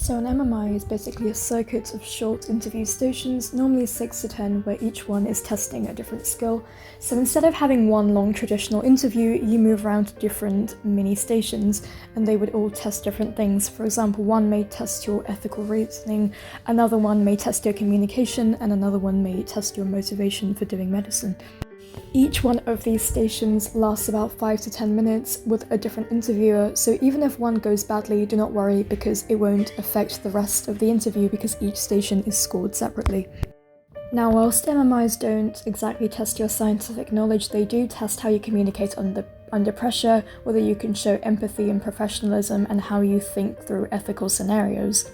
So an MMI is basically a circuit of short interview stations, normally 6 to 10, where each one is testing a different skill. So instead of having one long traditional interview, you move around to different mini stations, and they would all test different things. For example, one may test your ethical reasoning, another one may test your communication, and another one may test your motivation for doing medicine. Each one of these stations lasts about 5 to 10 minutes with a different interviewer, so even if one goes badly, do not worry because it won't affect the rest of the interview because each station is scored separately. Now, whilst MMIs don't exactly test your scientific knowledge, they do test how you communicate under pressure, whether you can show empathy and professionalism, and how you think through ethical scenarios.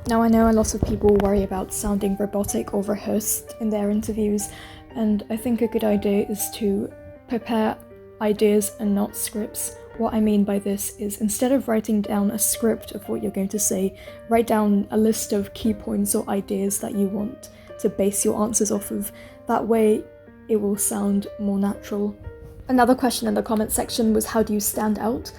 Now, I know a lot of people worry about sounding robotic or rehearsed in their interviews, and I think a good idea is to prepare ideas and not scripts. What I mean by this is, instead of writing down a script of what you're going to say, write down a list of key points or ideas that you want to base your answers off of. That way it will sound more natural. Another question in the comment section was, how do you stand out?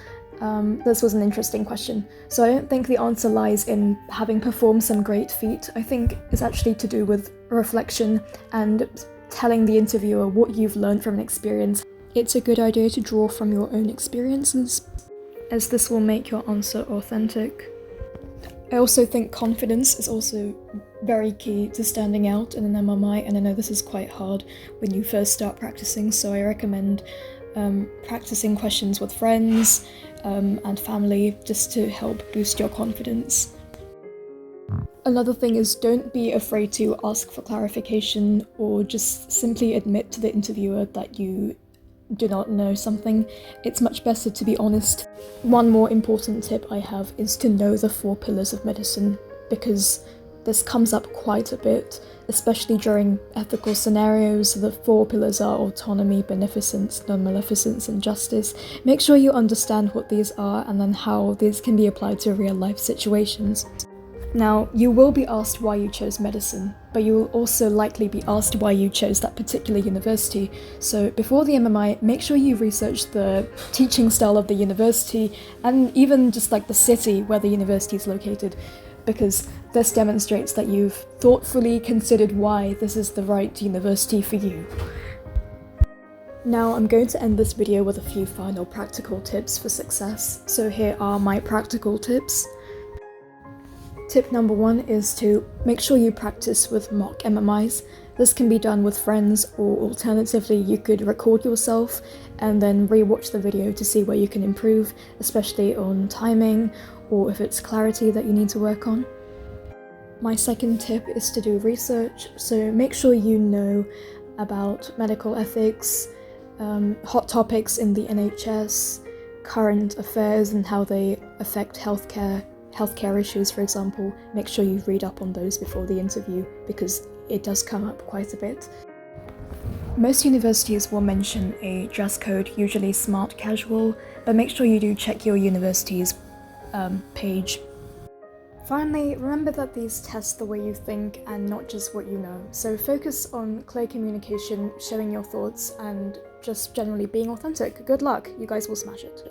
This was an interesting question. So I don't think the answer lies in having performed some great feat. I think it's actually to do with reflection and telling the interviewer what you've learned from an experience. It's a good idea to draw from your own experiences, as this will make your answer authentic. I also think confidence is also very key to standing out in an MMI, and I know this is quite hard when you first start practicing, so I recommend practicing questions with friends and family just to help boost your confidence. Another thing is, don't be afraid to ask for clarification or just simply admit to the interviewer that you do not know something. It's much better to be honest. One more important tip I have is to know the 4 pillars of medicine, because this comes up quite a bit, especially during ethical scenarios. The 4 pillars are autonomy, beneficence, non-maleficence, and justice. Make sure you understand what these are and then how these can be applied to real-life situations. Now, you will be asked why you chose medicine, but you will also likely be asked why you chose that particular university. So before the MMI, make sure you research the teaching style of the university and even just like the city where the university is located, because this demonstrates that you've thoughtfully considered why this is the right university for you. Now, I'm going to end this video with a few final practical tips for success. So here are my practical tips. Tip number 1 is to make sure you practice with mock MMIs. This can be done with friends, or alternatively you could record yourself and then re-watch the video to see where you can improve, especially on timing or if it's clarity that you need to work on. My second tip is to do research, so make sure you know about medical ethics, hot topics in the NHS, current affairs and how they affect healthcare issues, for example. Make sure you read up on those before the interview because it does come up quite a bit. Most universities will mention a dress code, usually smart casual, but make sure you do check your university's page. Finally, remember that these test the way you think and not just what you know. So focus on clear communication, showing your thoughts, and just generally being authentic. Good luck, you guys will smash it.